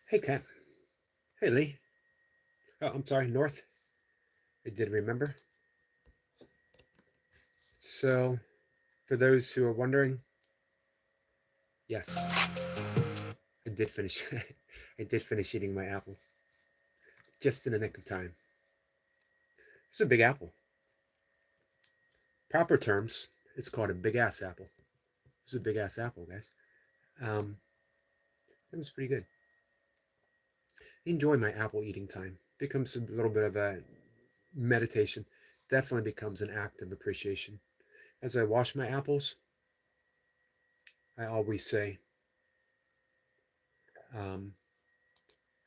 Hey, Kat. Hey, Lee. Oh, I'm sorry, North. I did remember. So, for those who are wondering, yes, I did finish. I did finish eating my apple just in the nick of time. It's a big apple. Proper terms, it's called a big ass apple. It's a big ass apple, guys. Um, it was pretty good. I enjoy my apple eating time. Becomes a little bit of a meditation. Definitely becomes an act of appreciation. As I wash my apples, I always say, um,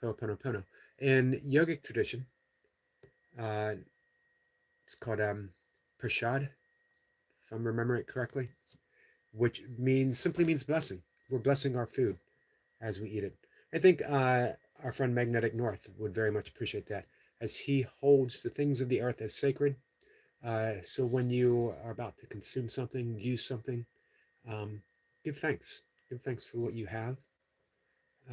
Ho'oponopono. In yogic tradition, uh, it's called prashad, if I'm remembering it correctly, which means simply means blessing. We're blessing our food as we eat it. I think our friend Magnetic North would very much appreciate that, as he holds the things of the earth as sacred. So when you are about to consume something, use something, um, give thanks. Give thanks for what you have.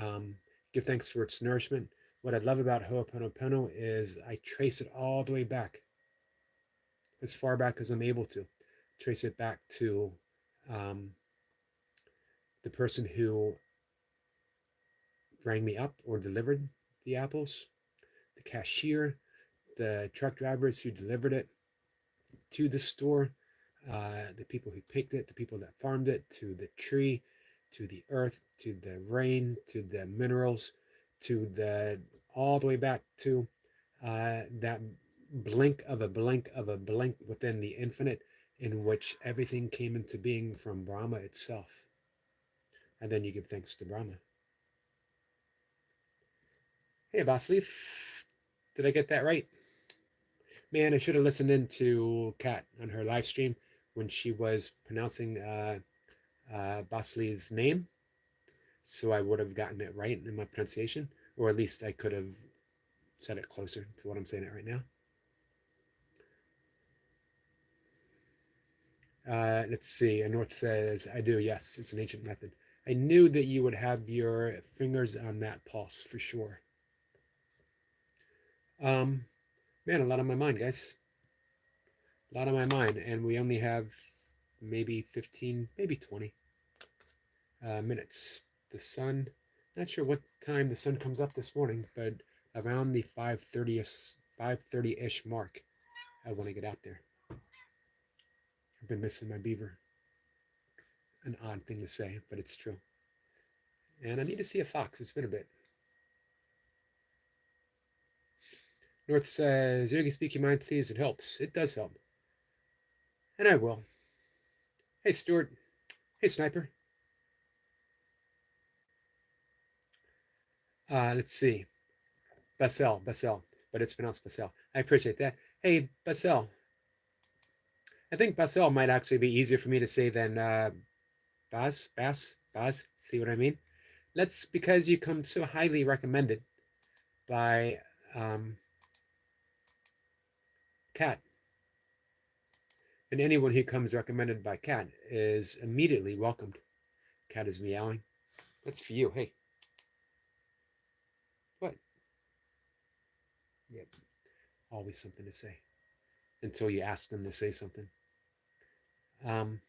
Um, give thanks for its nourishment. What I love about Ho'oponopono is I trace it all the way back, as far back as I'm able to. Trace it back to um, the person who rang me up or delivered the apples, the cashier, the truck drivers who delivered it to the store, the people who picked it, the people that farmed it, to the tree, to the earth, to the rain, to the minerals, to the all the way back to that blink of a blink of a blink within the infinite, in which everything came into being from Brahma itself. And then you give thanks to Brahma. Hey, Basleaf, did I get that right? Man, I should have listened in to Kat on her live stream when she was pronouncing Basleef's name, so I would have gotten it right in my pronunciation, or at least I could have said it closer to what I'm saying it right now. Let's see. And North says, I do. Yes, it's an ancient method. I knew that you would have your fingers on that pulse for sure. Um, Man, a lot on my mind, guys. A lot on my mind. And we only have maybe 15, maybe 20 minutes. The sun, not sure what time the sun comes up this morning, but around the 5:30ish mark, I want to get out there. I've been missing my beaver. An odd thing to say, but it's true. And I need to see a fox. It's been a bit. North says, Yogi, speak your mind, please. It helps. It does help. And I will. Hey, Stuart. Hey, Sniper. Let's see. Basel, but it's pronounced Basel. I appreciate that. Hey, Basel. I think Basel might actually be easier for me to say than Baz. See what I mean? That's because you come so highly recommended by Kat. And anyone who comes recommended by Kat is immediately welcomed. Kat is meowing. That's for you. Hey. What? Yep. Always something to say. Until you ask them to say something. Um,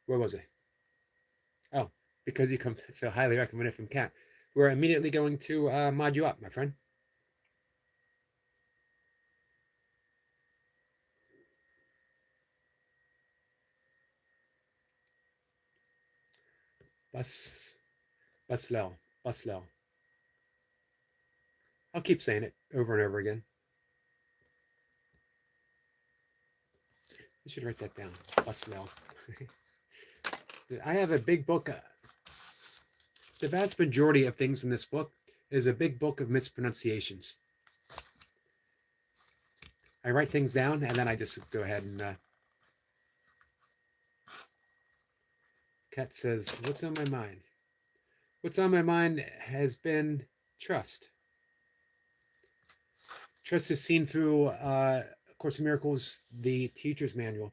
where was I? Oh, because you come so highly recommended from Kat. We're immediately going to mod you up, my friend. Bus, Buslel. I'll keep saying it over and over again. I should write that down. Buslel. I have a big book. The vast majority of things in this book is a big book of mispronunciations. I write things down and then I just go ahead and. Kat says, "What's on my mind? What's on my mind has been trust. Trust is seen through Course in Miracles, the teacher's manual.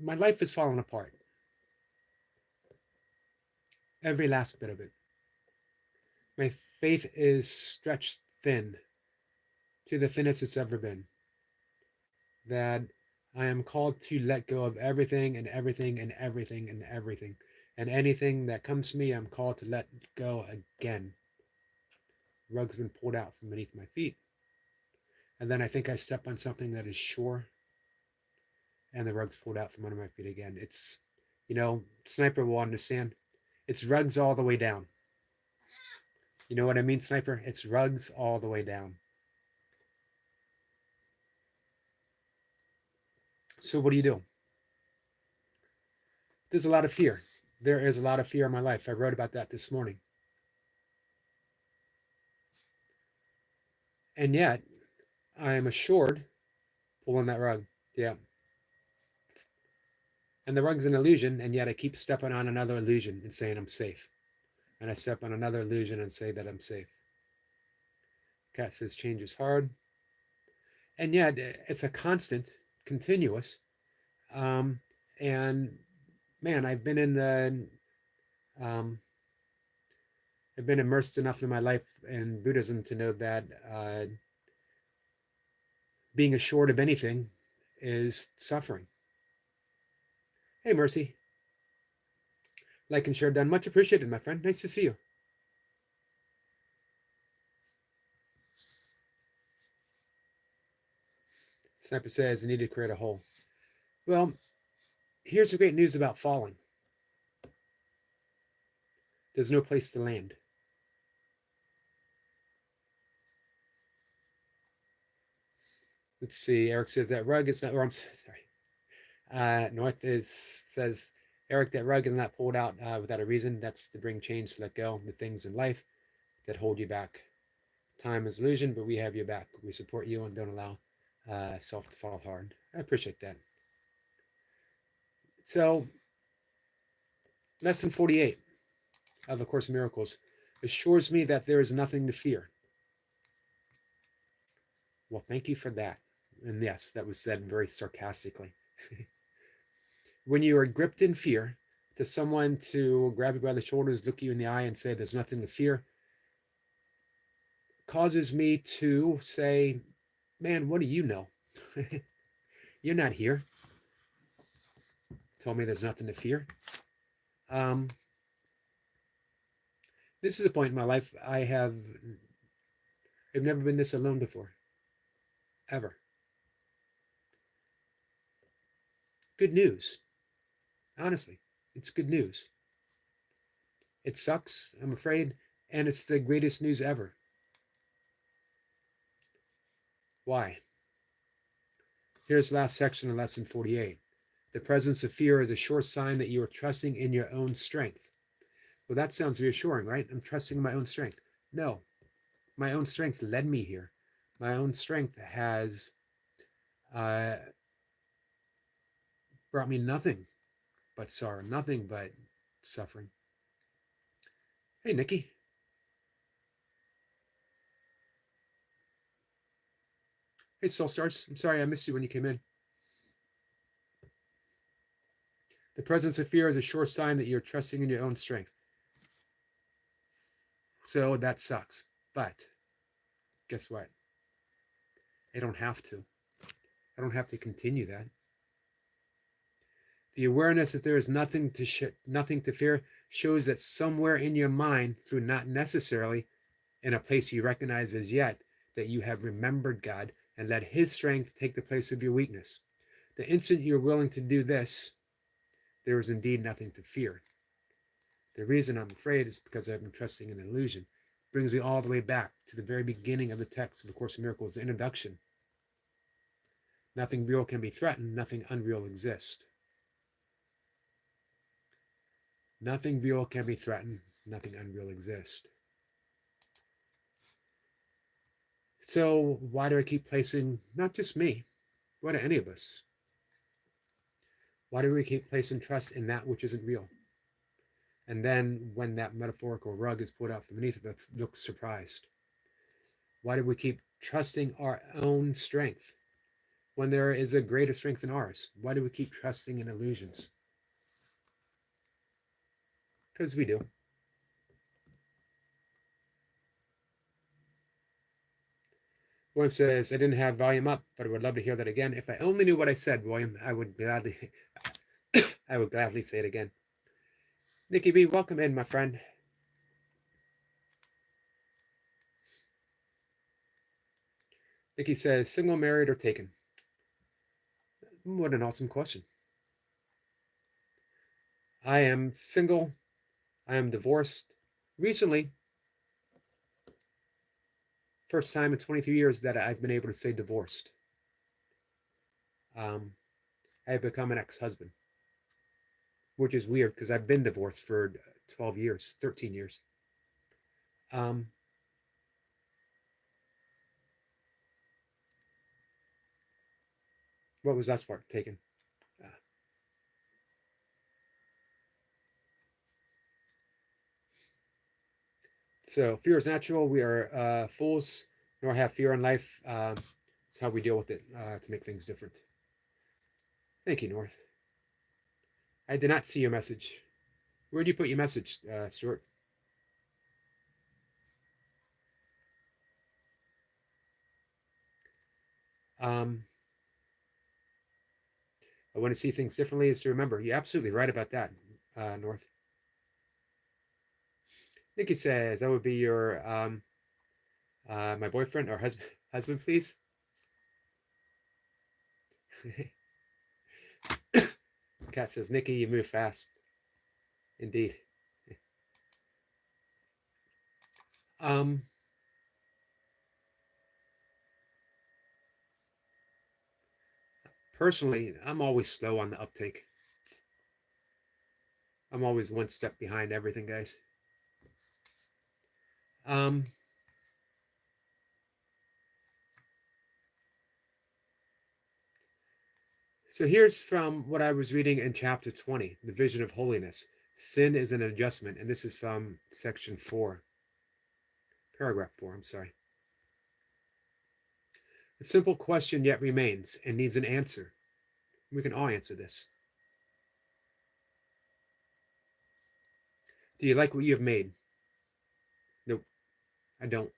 my life is falling apart. Every last bit of it. My faith is stretched thin, to the thinnest it's ever been. That I am called to let go of everything and everything and everything and everything. And anything that comes to me, I'm called to let go again. Rug's been pulled out from beneath my feet. And then I think I step on something that is sure, and the rug's pulled out from under my feet again. It's, Sniper will understand. It's rugs all the way down. You know what I mean, Sniper? It's rugs all the way down. So what do you do? There's a lot of fear. There is a lot of fear in my life. I wrote about that this morning. And yet, I am assured pulling that rug. Yeah. And the rug's an illusion, and yet I keep stepping on another illusion and saying I'm safe. And I step on another illusion and say that I'm safe. Cat says change is hard. And yet, it's a constant, continuous. And man, I've been I've been immersed enough in my life in Buddhism to know that being assured of anything is suffering. Hey, Mercy. Like and share done. Much appreciated, my friend. Nice to see you. Sniper says I need to create a hole. Well, here's the great news about falling. There's no place to land. Let's see. Eric says that rug is not. Or I'm sorry. North says, Eric, that rug is not pulled out without a reason. That's to bring change, to let go of the things in life that hold you back. Time is illusion, but we have you back. We support you and don't allow self to fall hard. I appreciate that. So, lesson 48 of A Course in Miracles assures me that there is nothing to fear. Well, thank you for that. And yes, that was said very sarcastically. When you are gripped in fear, to someone to grab you by the shoulders, look you in the eye and say there's nothing to fear, causes me to say, man, what do you know? You're not here. Told me there's nothing to fear. This is a point in my life I've never been this alone before. Ever. Good news. Honestly, it's good news. It sucks, I'm afraid, and it's the greatest news ever. Why? Here's the last section of lesson 48. The presence of fear is a sure sign that you are trusting in your own strength. Well, that sounds reassuring, right? I'm trusting in my own strength. No, my own strength led me here. My own strength has brought me nothing but sorrow, nothing but suffering. Hey, Nikki. Hey, Soul Stars. I'm sorry I missed you when you came in. The presence of fear is a sure sign that you're trusting in your own strength. So that sucks. But guess what? I don't have to. I don't have to continue that. The awareness that there is nothing to fear shows that somewhere in your mind, through not necessarily in a place you recognize as yet, that you have remembered God and let His strength take the place of your weakness. The instant you're willing to do this, there is indeed nothing to fear. The reason I'm afraid is because I've been trusting in an illusion. It brings me all the way back to the very beginning of the text of A Course in Miracles, the introduction. Nothing real can be threatened, nothing unreal exists. Nothing real can be threatened, nothing unreal exists. So why do I keep placing, not just me, why do any of us? Why do we keep placing trust in that which isn't real? And then when that metaphorical rug is pulled out from beneath it, look surprised. Why do we keep trusting our own strength when there is a greater strength in ours? Why do we keep trusting in illusions? Because we do. William says, I didn't have volume up, but I would love to hear that again. If I only knew what I said, William, I would gladly I would gladly say it again. Nikki B, welcome in, my friend. Nikki says, single, married, or taken? What an awesome question. I am single. I am divorced. Recently, first time in 23 years that I've been able to say divorced. I have become an ex-husband, which is weird because I've been divorced for 12 years, 13 years. What was that part taken? So fear is natural. We are fools, nor have fear in life. It's how we deal with it to make things different. Thank you, North. I did not see your message. Where do you put your message, Stuart? I want to see things differently is to remember. You're absolutely right about that, North. Nikki says, that would be your, my boyfriend or husband, please. Kat says, Nikki, you move fast. Indeed. Personally, I'm always slow on the uptake. I'm always one step behind everything, guys. So here's from what I was reading in chapter 20, the vision of holiness. Sin is an adjustment, and this is from section 4, paragraph 4, I'm sorry. A simple question yet remains and needs an answer. We can all answer this. Do you like what you have made? Nope, I don't.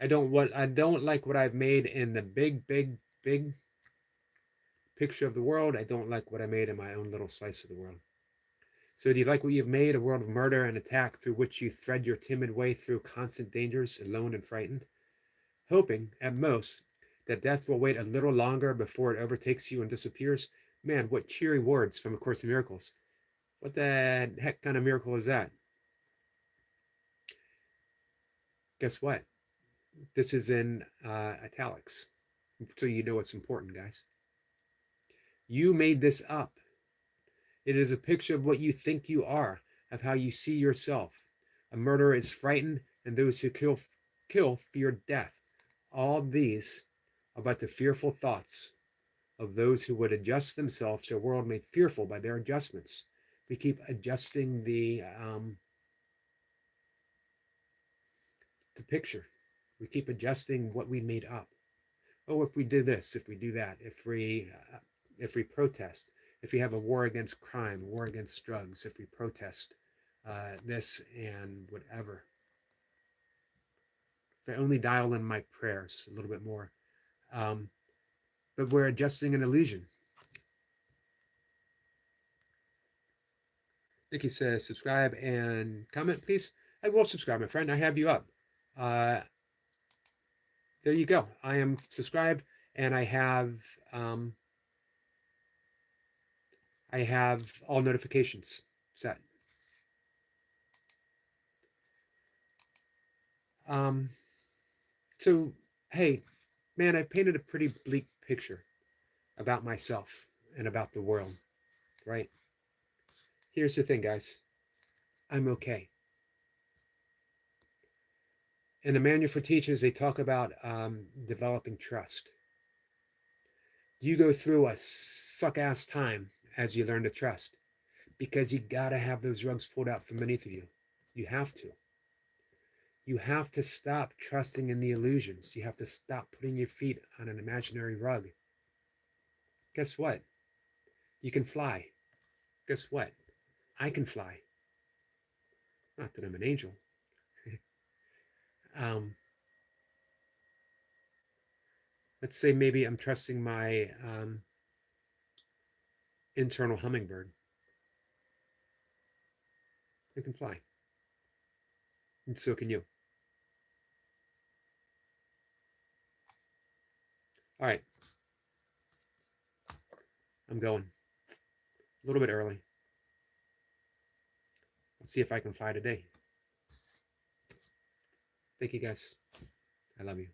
I don't like what I've made in the big picture of the world. I don't like what I made in my own little slice of the world. So do you like what you've made, a world of murder and attack through which you thread your timid way through constant dangers, alone and frightened, hoping, at most, that death will wait a little longer before it overtakes you and disappears? Man, what cheery words from A Course in Miracles. What the heck kind of miracle is that? Guess what? This is in italics, so you know it's important, guys. You made this up. It is a picture of what you think you are, of how you see yourself. A murderer is frightened, and those who kill fear death. All these are but the fearful thoughts of those who would adjust themselves to a world made fearful by their adjustments. We keep adjusting the picture. We keep adjusting what we made up. Oh, if we do this, if we do that, if we protest, if we have a war against crime, a war against drugs, if we protest this and whatever. If I only dial in my prayers a little bit more. But we're adjusting an illusion. Nikki says, subscribe and comment, please. I will subscribe, my friend. I have you up. There you go. I am subscribed, and I have all notifications set. So, hey, man, I've painted a pretty bleak picture about myself and about the world, right? Here's the thing, guys. I'm okay. In the Manual for Teachers, they talk about developing trust. You go through a suck-ass time as you learn to trust, because you gotta have those rugs pulled out from beneath of you. You have to. You have to stop trusting in the illusions. You have to stop putting your feet on an imaginary rug. Guess what? You can fly. Guess what? I can fly. Not that I'm an angel. um, let's say maybe I'm trusting my internal hummingbird. It can fly. And so can you. All right. I'm going. A little bit early. Let's see if I can fly today. Thank you guys. I love you.